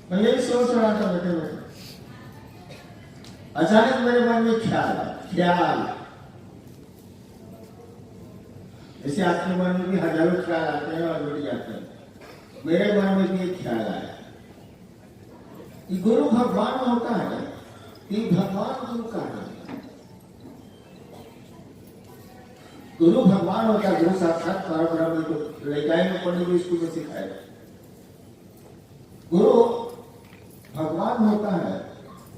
मैं यही सोच रहा था बैठे बैठे, अचानक मेरे मन में ख्याल जैसे आपके मन में भी हजारों ख्याल आते हैं और जुड़ जाते हैं, मेरे मन में भी एक ख्याल आया कि गुरु भगवान होता है कि भगवान गुरु का है। गुरु भगवान होता है, गुरु साक्षात परब्रह्म को ले जाएंगे पंडित स्कूल में सिखाएगा। गुरु भगवान होता है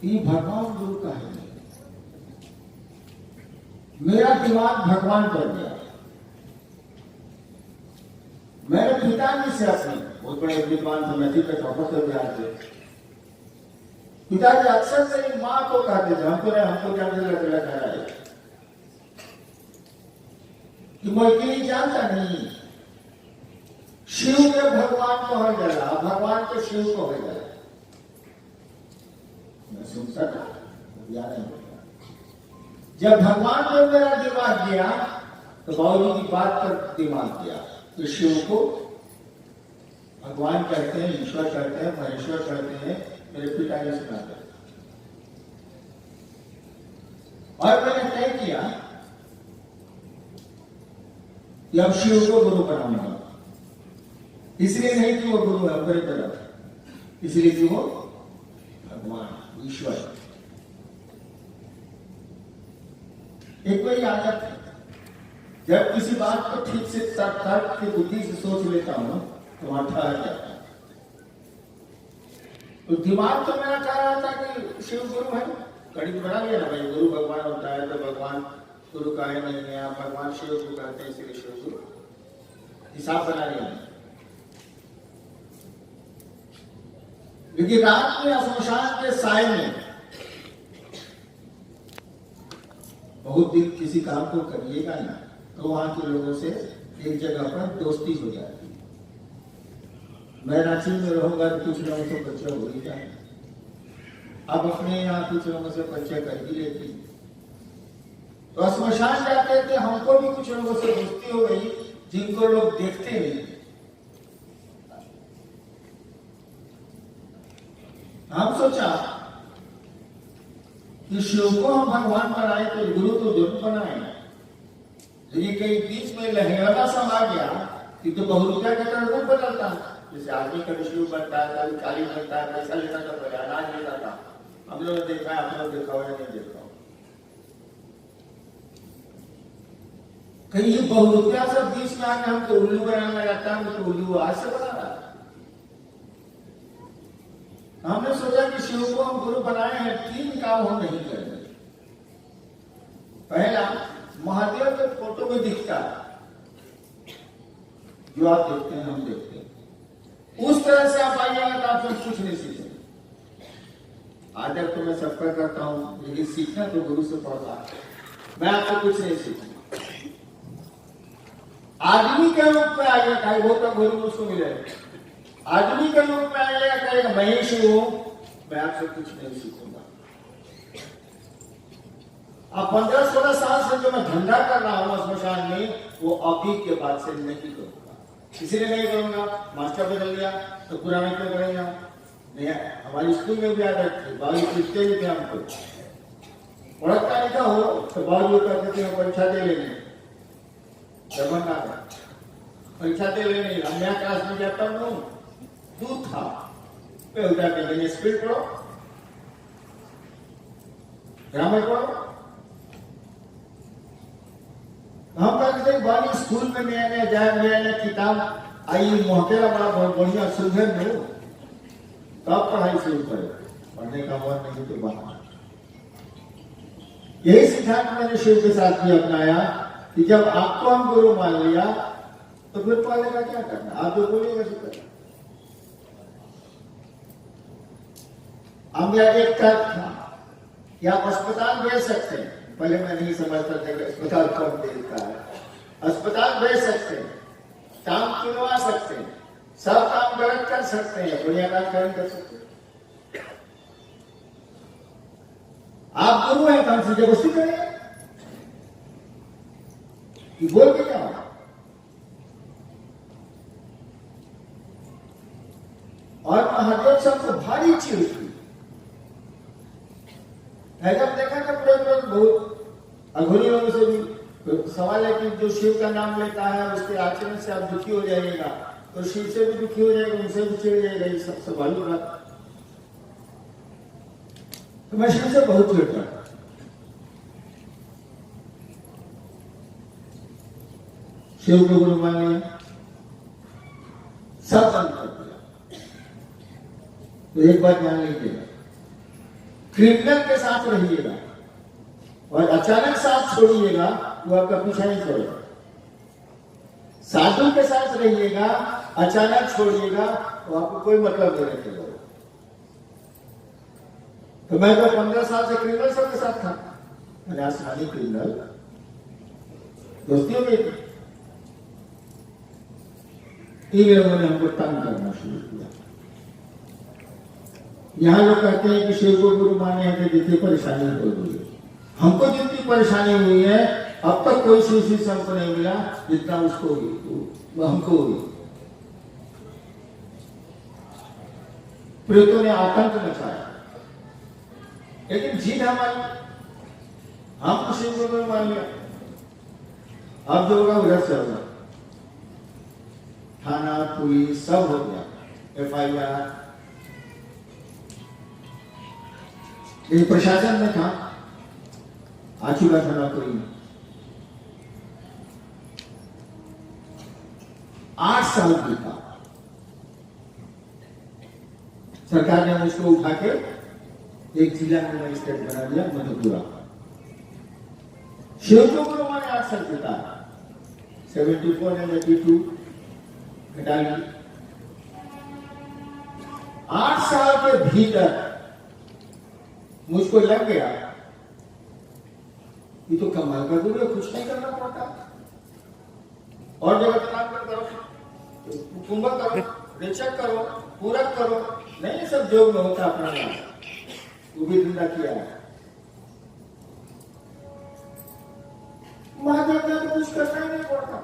कि भगवान गुरु का है। मेरा दिमाग भगवान पर गया। मेरे पिताजी से अपने बहुत बड़े विद्वान थे, मैथिली के प्रोफेसर भी आए थे। पिताजी अक्सर मेरी माँ को कहते थे, हमको क्या लगा है कि मैं जानता नहीं, शिव के भगवान को हो जाला, भगवान के शिव को हो जाला। मैं सुनता था, याद नहीं होता। जब भगवान पर मेरा दिमाग गया तो बाबूजी की बात पर दिमाग गया। तो शिव को भगवान कहते हैं, ईश्वर कहते हैं, महेश्वर कहते हैं, मेरे पिताजी सुनाते हैं। और मैंने तय किया कि अब शिव को गुरु बनाऊंगा। इसलिए नहीं कि वो गुरु है मेरे तरफ, इसलिए कि वो भगवान ईश्वर। एक कोई आदत है, जब किसी बात को ठीक से तर्क की बुद्धि से सोच लेता हूं तो वहां ठहर जाता है। तो दिमाग तो मेरा कह रहा था कि शिव गुरु है, गणित बना लिया ना भाई, गुरु भगवान होता है तो भगवान गुरु का है नहीं है, भगवान शिव को कहते हैं इसलिए शिव गुरु, हिसाब बना लिया। लेकिन रात में श्मशान के साय में बहुत दिन किसी काम को करिएगा ना तो वहां के लोगों से एक जगह पर दोस्ती हो जाती है। मैं रांची में रहूंगा तो कुछ लोगों से परिचय हो ही जाए, अब अपने यहाँ कुछ लोगों से परिचय कर ही लेती। तो श्मशान जाते थे, हमको भी कुछ लोगों से दोस्ती हो गई जिनको लोग देखते नहीं। हम सोचा कि शिव को हम भगवान बनाए तो गुरु तो जरूर बनाए, लेकिन कहीं बीच में लहरा समा गया कि तो बहुरूपिया का तरह रूप बदलता, जैसे आदमी का शिव बनता है, कभी काली बनता है, पैसा लेना था, पहले अनाज लेना था। हम लोग ने देखा है, आप लोग देखा हो या नहीं देखा हो। कहीं ये बहुरूपिया सब बीच में आके हमको उल्लू बनाना लगता है, तो उल्लू आज से बना रहा है। हमने सोचा कि शिव को हम गुरु बनाए हैं, 3 काम हम नहीं करेंगे। पहला, महादेव के फोटो में दिखता है, जो आप देखते हैं हम देखते हैं, उस तरह से आप आइएगा तो आप सब कुछ नहीं सीखेंगे। आदर तो मैं सबका करता हूं, लेकिन सीखना तो गुरु से पड़ता है। मैं आपको कुछ नहीं सीखूंगा। आदमी के रूप में आइएगा, वो तो गुरु उसको मिलेगा। आदमी के रूप में आइएगा, कहेगा मैं शिव हूं, मैं आपसे कुछ नहीं सीखूंगा। अब 15-16 साल से जो मैं धंधा कर रहा हूं श्मशान में, वो अभी के बाद से नहीं करूंगा। इसलिए नहीं करूंगा, मास्टर बदल गया तो पुराने क्यों करेंगे। नहीं, हमारी स्कूल में भी आदत थी, बाबू पूछते भी थे हमको, पढ़ता लिखा हो तो बाबू कहते थे परीक्षा दे लेंगे, परीक्षा दे लेंगे। हम नया क्लास में जाता हूँ, दूध था उठा के लेंगे, स्पीड पढ़ो, ग्रामर पढ़ो। हम कहते थे बाली स्कूल में नया नया किताब आई, मोहकेला बड़ा बहुत बढ़िया सुलझन में, तब पढ़ाई शुरू करे, पढ़ने का मन नहीं तो बाहर। यही सिद्धांत मैंने शिव के साथ भी अपनाया कि जब आपको हम गुरु मान लिया तो फिर पहले का क्या करना, आप जो बोलिएगा सो करना। हम यह एक तर्क था कि आप अस्पताल भेज सकते हैं, पहले मैं नहीं समझता था कि अस्पताल कौन देता है। अस्पताल भेज सकते हैं, काम चुनवा सकते हैं, सब काम गलत कर सकते हैं, बढ़िया काम कर सकते हैं। आप गुरु हैं तो हमसे जबरदस्ती करें कि बोल के क्या। और महादेव सबको भारी चिड़ थी। ऐसा देखा था पूरे बहुत अघोरी लोगों से भी तो सवाल है कि जो शिव का नाम लेता है उसके आचरण से आप दुखी हो जाइएगा, तो शिव से भी दुखी हो जाएगा, उनसे भी चिड़ जाएगा। ये सब सवाल हो रहा। तो मैं शिव से बहुत चिढ़ता था। शिव को गुरु मान लिया, सब बंद कर दिया। तो एक बात मान लीजिएगा, क्रिमिनल के साथ रहिएगा और अचानक साथ छोड़िएगा वो आपका पीछा नहीं छोड़ेगा। साधु के साथ रहिएगा, अचानक छोड़िएगा तो आपको कोई मतलब नहीं रखेगा। तो मैं तो 15 साल से क्रिमिनल सबके साथ था, मैंने आसमानी क्रिमिनल दोस्तियों में थी। इन लोगों ने हमको तंग करना शुरू किया। यहां लोग कहते हैं कि शिव को गुरु माने हैं तो जितनी परेशानी हो रही है, हमको जितनी परेशानी हुई है अब तक कोई शिव से हमको नहीं मिला जितना उसको हुई, हमको हुई। प्रेतों ने आतंक मचाया, लेकिन जीत हमारी, हम शिव को गुरु मान लिया। अब जो होगा उधर से होगा, थाना पुलिस सब हो गया, FIR। ये प्रशासन में था, आ चुका था नौकरी में। 8 साल बीता, सरकार ने उसको उठा के एक जिला में मजिस्ट्रेट बना दिया, मधुपुरा। शिव को गुरु माने 8 साल बीता, 74 and 82 घटा ली। 8 साल के भीतर मुझको लग गया ये तो कमाल का गुरु है, कुछ नहीं करना पड़ता। और जगह तलाक करो, कुंभक करो, रेचक करो, पूरक करो, नहीं सब जोग में होता अपना नाम, वो भी धंधा किया है। महादेव ने तो कुछ करना ही नहीं पड़ता।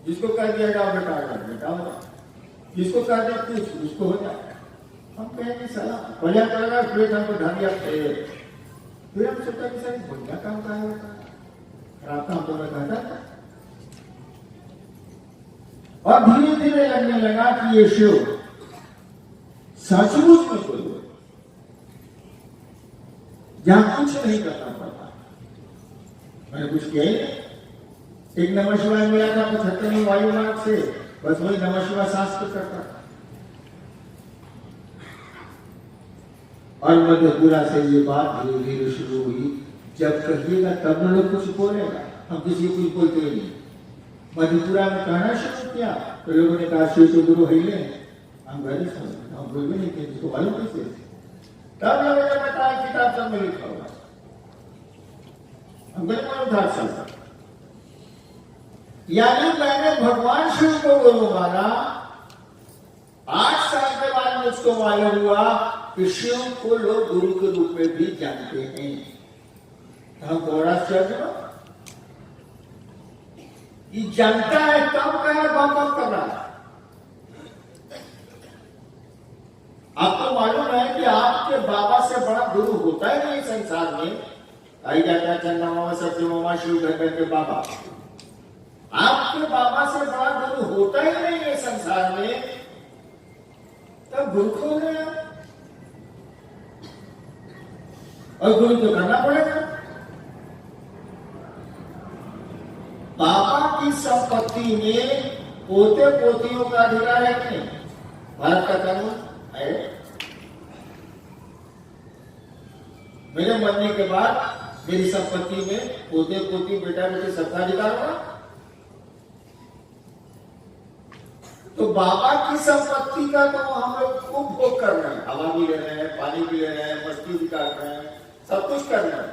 जिसको कह दिया जाओ बेटा बेटा होगा, जिसको कह दिया कुछ उसको हो जाए। हम कहेंगे सलाह बढ़िया करेगा, फिर हमको ढांढिया फिर हम सोचा कि सर बढ़िया काम का है, खराब काम तो मैं कहता था। और धीरे धीरे लगने लगा कि ये शिव सचमुच में कोई है जहां कुछ नहीं करना पड़ता। मैंने कुछ किया ही नहीं। एक नमः शिवाय मिला था 75 में वायु मार्ग से, बस वही नमः शिवाय सांस को करता। और मधुपुरा से ये बात धीरे धीरे शुरू हुई। जब कहिएगा तब लोग कुछ बोलेगा, हम किसी को कुछ बोलते ही नहीं। मधुपुरा में कहना शुरू किया तो लोगों ने कहा शिव को गुरु है, हम गए समझ, हम बोल भी नहीं थे, जिसको मालूम कैसे। तब लोगों ने बताया किताब सब में लिखा हुआ, हम गए मालूम था सब। यानी मैंने भगवान शिव को गुरु माना। 8 साल के बाद मुझको मालूम हुआ कि शिव को लोग गुरु के रूप में भी जानते हैं। हम थोड़ा आश्चर्य ये जानता है कब कहे बम कर रहा है। आपको मालूम है कि आपके बाबा से बड़ा गुरु होता ही नहीं संसार में। आई जाता चंदा मामा सत्य मामा शिव घर के बाबा, आपके बाबा से बड़ा गुरु होता ही नहीं है संसार में। तब गुरु खो गया और गुरु तो करना पड़ेगा। बाबा की संपत्ति में पोते पोतियों का अधिकार है कि नहीं? भारत का कानून है। मेरे मरने के बाद मेरी संपत्ति में पोते पोती बेटा बेटी सबका अधिकार होगा। तो बाबा की संपत्ति का तो हम लोग खूब भोग कर रहे हैं, हवा भी ले रहे हैं, पानी भी ले रहे हैं, मस्ती भी काट रहे हैं, सब कुछ कर रहे हैं।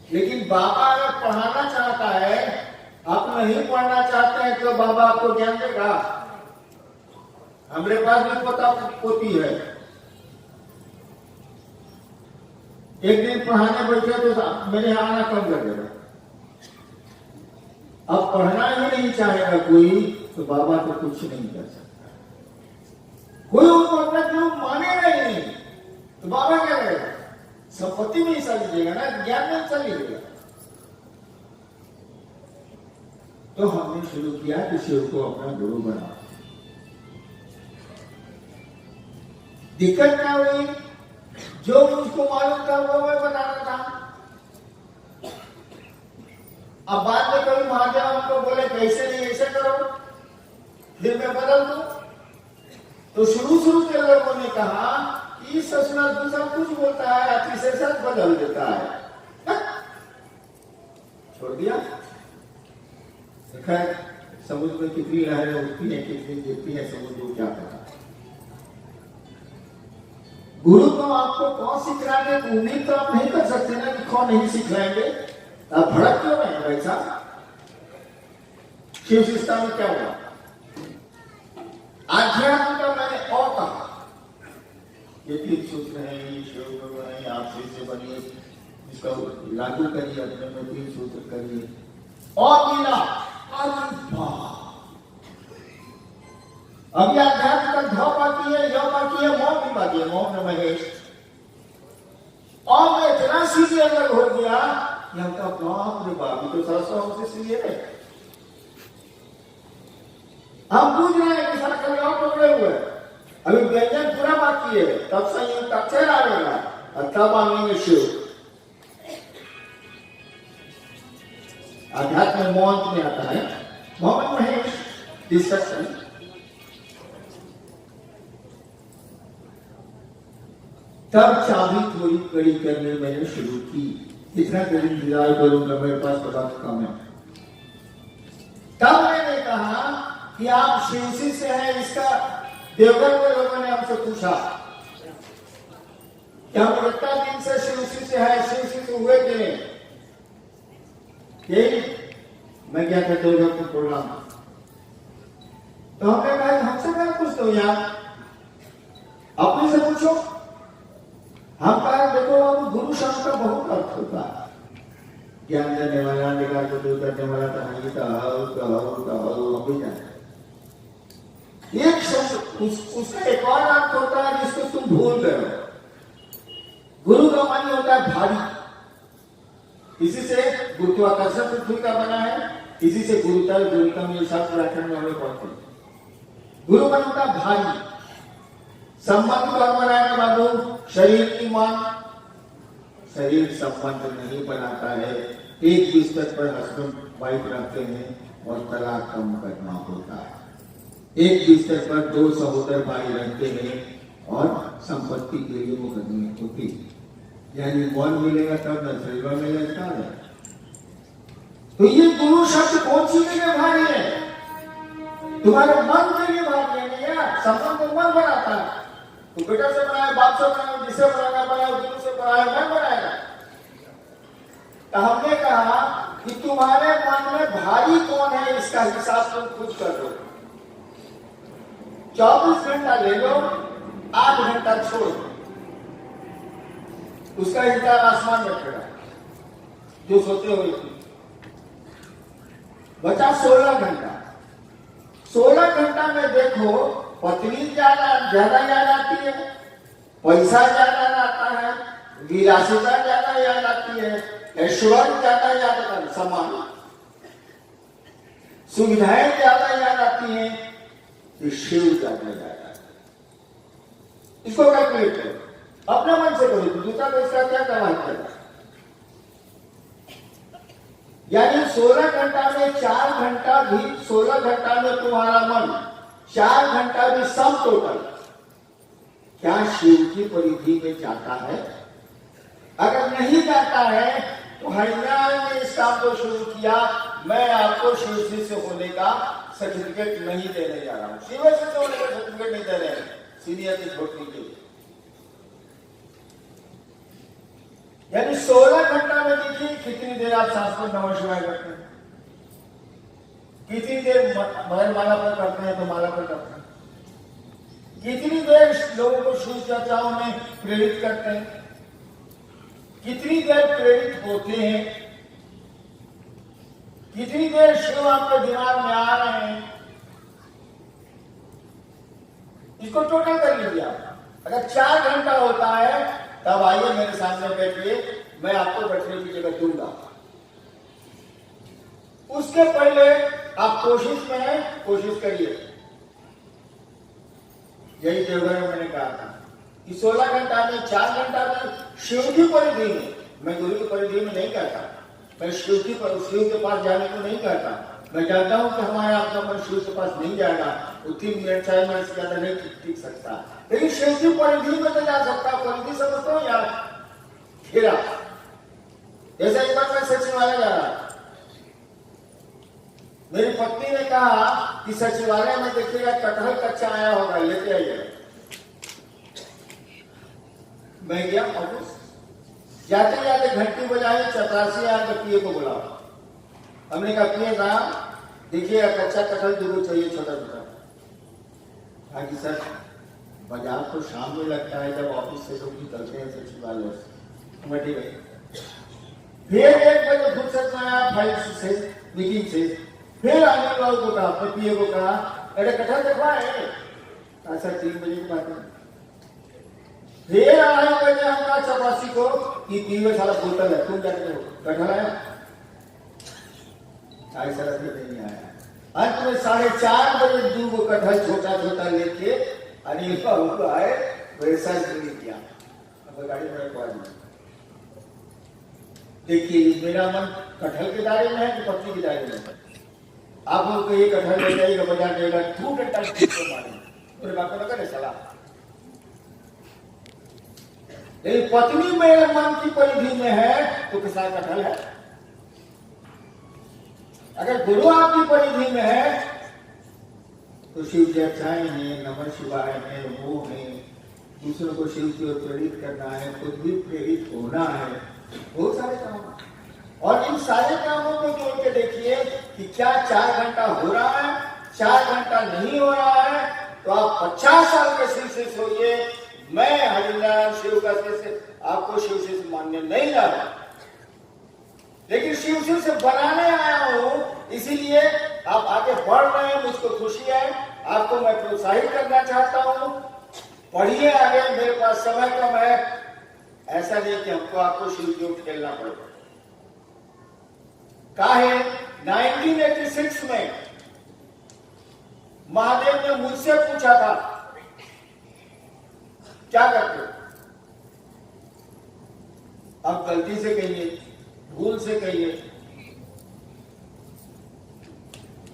लेकिन बाबा अगर पढ़ाना चाहता है, आप नहीं पढ़ना चाहते हैं तो बाबा आपको ज्ञान देगा। हमारे पास भी पोता पोती है। एक दिन पढ़ाने बैठे तो मेरे यहाँ आना कम कर देगा। अब पढ़ना ही नहीं चाहेगा कोई तो बाबा तो कुछ नहीं कर सकता। संपत्ति में हिस्सा लीजिएगा ना, ज्ञान में हिस्सा लीजिएगा। तो हमने शुरू किया कि शिव को अपना गुरु बना। दिक्कत क्या हुई, जो मुझको मालूम था वो मैं बता रहा था। अब बाद में कभी महादेव हमको बोले कैसे नहीं ऐसे करो, फिर मैं बदल दूं। तो शुरू के लोगों ने कहा कि ससुरा तू सब कुछ बोलता है, अति से सब बदल देता है। छोड़ दिया। खैर समुद्र में कितनी लहरें उठती है, कितनी गिरती है, समुद्र को क्या पता। गुरु तो आपको कौन सिखा दे, उम्मीद तो आप नहीं कर सकते ना कि कौन नहीं सिखलाएंगे। आप भड़क क्यों रहे भाई साहब? शिव शिष्टा में क्या हुआ? अध्यात्म का मैंने और कहा, ये 3 सूत्र है, ये शिव गुरु है, आप से बनिए, इसका लागू करिए, अपने में 3 सूत्र करिए और मिला। अभी अध्यात्म का ध बाकी है, य बाकी है, मौन भी बाकी है, मौन महेश। और मैं इतना सीधे अलग हो गया कि हम तो बाप रे बाप, तो 700 हमसे सीधे है। हम पूछ रहे हैं कि सारा कल्याण पकड़े हुए, अभी व्यंजन पूरा बाकी है, तब संयुक्त अक्षर आएगा और तब आएंगे शिव। अध्यात्म मौन में आता है, मोहम्मद महेश डिस्कशन। तब चाबी थोड़ी कड़ी करने मैंने शुरू की। इतना कड़ी इंतजार करूंगा, मेरे पास पदार्थ कम है। तब मैंने कहा कि आप शिवसी से हैं, इसका देवघर के लोगों ने हमसे पूछा कि हम इतना दिन से शिवसी से है, शिवसी से हुए कि नहीं। यही मैं क्या कहता हूँ आपको प्रोग्राम, तो हमने कहा हमसे क्या पूछते हो यार, अपने से पूछो। हम कहा देखो अब गुरु शब्द का बहुत अर्थ होता है, ज्ञान देने वाला, निकाल को दूर करने वाला, कहानी एक शब्द उसका एक और अर्थ होता है जिसको तुम भूल गए हो। गुरु का मानी होता है भारी, इसी से गुरुत्वाकर्षण पृथ्वी का बना है, इसी से गुरुतर गुरुतम ये शास्त्र व्याकरण में हमें पढ़ते हैं। गुरु मानी होता है भारी, संबंध और बनाने बाबू शरीर की मान, शरीर संबंध नहीं बनाता है। एक बिस्तर पर हस्बैंड वाइफ रहते हैं और तलाक कम करना होता है। एक बिस्तर पर 2 सहोदर भाई रहते हैं और संपत्ति के लिए मुकदमे होती है, यानी मन मिलेगा तब न शरीर मिलेगा है। तो ये गुरु शब्द कौन सी जगह भारी है? तुम्हारे मन के लिए भारी है, नहीं है। संबंध मन बनाता है, तो बेटा से बनाए, बाप से बनाए, जिसे बनाना बनाए, गुरु से बनाए, मन बनाएगा। तो हमने कहा कि तुम्हारे मन में भारी कौन है, इसका हिसाब तुम खुद कर लो। 24 घंटा ले लो, 8 घंटा छोड़ दो, उसका हिसाब आसमान में खड़ा जो सोते हुए थी। बचा 16 घंटा। 16 घंटा में देखो, पत्नी ज्यादा याद आती है, पैसा ज्यादा आता है, विलासिता ज्यादा याद आती है, ऐश्वर्य ज्यादा याद आता है, सम्मान सुविधाएं ज्यादा याद आती हैं, शिव ज्यादा याद आता है। इसको कैलकुलेट करो, अपने मन से करो, दूसरा को इसका क्या कमाई करेगा। यानी 16 घंटा में 4 घंटा भी, 16 घंटा में तुम्हारा मन 4 घंटा भी सम टोटल क्या शिव की परिधि में जाता है? अगर नहीं जाता है तो हरियाणा ने इस काम को शुरू किया। मैं आपको शिव से होने का सर्टिफिकेट नहीं देने जा रहा हूं, शिव से होने का सर्टिफिकेट नहीं दे रहे हैं, सीनियर की छोड़ने के लिए। यानी 16 घंटा में देखिए कितनी देर आप सांस पर नमः शिवाय करते हैं, कितनी देर मगर माला पर करते हैं तो माला पर करते हैं, कितनी देर लोगों को शिव चर्चाओं में प्रेरित करते हैं, कितनी देर प्रेरित होते हैं, कितनी देर शिव आपके दिमाग में आ रहे हैं, इसको टोटल कर लीजिए आप। अगर 4 घंटा होता है तब आइए मेरे सामने बैठिए, मैं आपको बैठने की जगह दूंगा। उसके पहले आप कोशिश करिए। यही देवघर में मैंने कहा था कि 16 घंटा में 4 घंटा में शिव की परिधि में, मैं गुरु की परिधि में नहीं कहता, मैं शिव के पास जाने को नहीं कहता। मैं जानता हूं कि हमारे आपका मन शिव के पास नहीं जाएगा, वो 3 मिनट 4 मिनट से ज्यादा नहीं टिक सकता, लेकिन शिव की परिधि में तो जा सकता। परिधि समझता हूँ यार, घेरा। जैसे एक बार मैं सचिवालय जा रहा, मेरी पत्नी ने कहा कि सचिवालय में देखिएगा कटहल कच्चा आया होगा, लेते आइए। मैं गया ऑफिस, जाते जाते घंटी बजाई, चपरासी आकर पीए को बुलाओ। हमने कहा पीए साहब देखिए कच्चा कटहल दूर चाहिए, छोटा छोटा। हाँ जी सर, बाजार तो शाम में लगता है जब ऑफिस से लोग निकलते हैं सचिवालय से। ठीक है, फिर 1 बजे फुर्सत में आया फाइल से, मीटिंग से, फिर आने वालों को कहा, अपने पीए को कहा अरे कटहल देखवाए। अच्छा 3 बजे की बात है। फिर 2:30 बजे हमारा चपरासी को कि पीवे सारा बोतल है, तुम जाते हो कटहल आया? ऐसा नहीं आया। अंत में 4:30 बजे 2 कटहल छोटा छोटा लेके अनिल बाबू को आए, वैसा शुरू किया। अब गाड़ी में पहुंच गई। देखिए मेरा मन कटहल के दायरे में है कि पत्नी के दायरे में है? आप लोग को ये कटहल ले जाइएगा बाजार देगा, 2 घंटा मेरे बाप को लगा सलाह। लेकिन पत्नी मेरे मन की परिधि में है तो किसान कटहल है। अगर गुरु आपकी परिधि में है तो शिव चर्चाएं हैं, नमः शिवाय है, वो है, दूसरों को शिव की ओर प्रेरित करना है, खुद भी प्रेरित होना है, बहुत सारे काम। और इन सारे कामों को जोड़ के देखिए कि क्या 4 घंटा हो रहा है, 4 घंटा नहीं हो रहा है, तो आप 50 साल के शिव से सोइए। मैं हरिनारायण शिव का आपको शिव से मानने नहीं जा रहा, लेकिन शिव से बनाने आया हूं, इसीलिए आप आगे बढ़ रहे हैं, मुझको खुशी है। आपको मैं प्रोत्साहित करना चाहता हूं, पढ़िए आगे, मेरे पास समय कम है। ऐसा नहीं कि हमको आपको शिव की ओर खेलना पड़ेगा। काहे 1986 में महादेव ने मुझसे पूछा था क्या करते हो? अब गलती से कहिए, भूल से कहिए,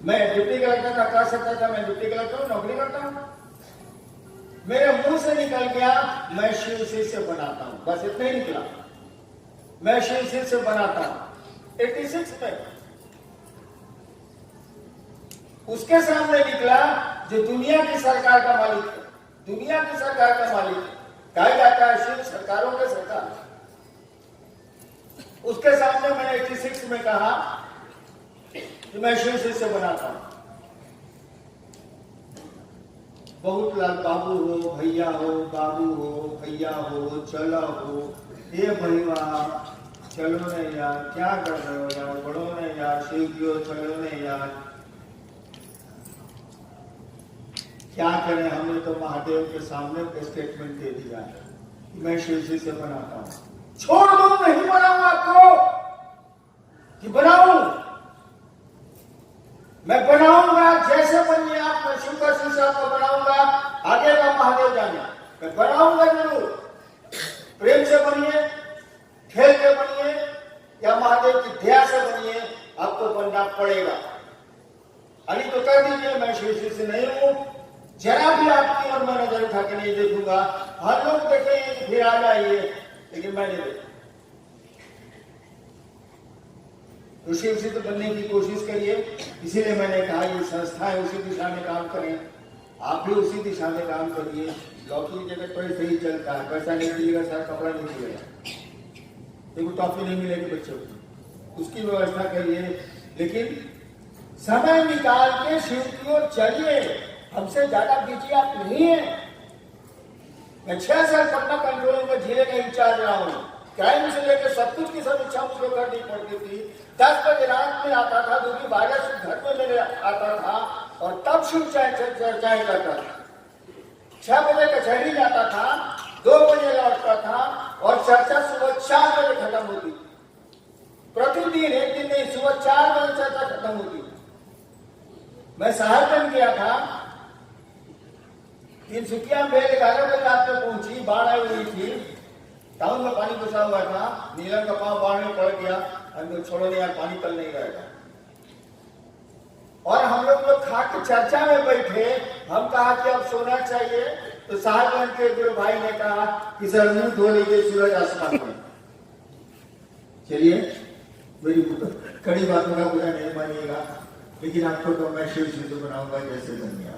मैं डिप्टी कलेक्टर का कर सकता था, मैं डिप्टी कलेक्टर नौकरी करता हूं। मेरे मुंह से निकल गया मैं शिव से बनाता हूं, बस इतना ही निकला, मैं शिव से बनाता हूं। 86 में उसके सामने निकला जो दुनिया की सरकार का मालिक है, दुनिया की सरकार का मालिक है, कहा जाता है शिव सरकारों के सरकार। उसके सामने मैंने 86 में कहा कि मैं शिव से बनाता हूं। बहुत लाल बाबू हो, भैया हो, बाबू हो, भैया हो, चला हो, ये भैया चलो नहीं यार, क्या कर रहे हो यार, बढ़ो नहीं यार, शिव की ओर चलो नहीं यार। क्या करें, हमने तो महादेव के सामने स्टेटमेंट दे दिया है कि मैं शिव से बनाता हूं। छोड़ दो, नहीं बनाऊं आपको कि बनाऊं, मैं बनाऊंगा, जैसे बनिए आप, मैं शिव का शिष्य आपको बनाऊंगा। आगे का महादेव जाने, मैं बनाऊंगा जरूर। प्रेम से बनिए, खेल के बनिए, या महादेव की दया से बनिए, आपको बनना पड़ेगा। अभी तो कर दीजिए मैं शिव से नहीं हूं, जरा भी आपकी और मैं नजर उठा के नहीं देखूंगा। हर लोग देखेंगे फिर आ जाइए, लेकिन मैं नहीं देखूंगा। तो शिव से तो बनने की कोशिश करिए। इसीलिए मैंने कहा ये संस्थाएं उसी दिशा में काम करें, आप भी उसी दिशा में काम करिए। लौकी की जगह पर सही चलता है, पैसा नहीं मिलेगा, सारा कपड़ा नहीं मिलेगा, देखो टॉफी नहीं मिलेगी बच्चों को, उसकी व्यवस्था करिए। लेकिन समय निकाल के शिव की ओर चलिए। हमसे ज्यादा बिजी आप नहीं है। मैं 6 साल पटना कंट्रोल में जिले का इंचार्ज रहा हूं। क्राइम से लेकर सब कुछ की समीक्षा मुझको करनी पड़ती थी। 10 बजे रात में आता था, दूसरी 12 से घर में मेरे आता था, और तब शिव चर्चाएं करता था। 6 बजे कचहरी जाता था, 2 बजे लौटता था, और चर्चा सुबह 4 बजे खत्म होती थी। प्रतिदिन, एक दिन नहीं, सुबह 4 बजे चर्चा खत्म होती थी। मैं साहिबगंज गया था, तिनसुकिया में 11 बजे रात में पहुंची, बाढ़ आई हुई थी, टाउन में पानी घुसा हुआ था, नीलम का पांव बाढ़ में पड़ गया, हम लोग छोड़ो नहीं यार, पानी कल नहीं रहेगा। और हम लोग खा के चर्चा में बैठे, हम कहा कि अब सोना चाहिए, तो साहिबगंज के गुरु भाई ने कहा कि सर मुंह धो लीजिए सूरज आसमान में। चलिए, मेरी कड़ी बातों का बुरा नहीं मानिएगा, लेकिन आपको तो मैं शिव सिद्धू बनाऊंगा जैसे बनिया।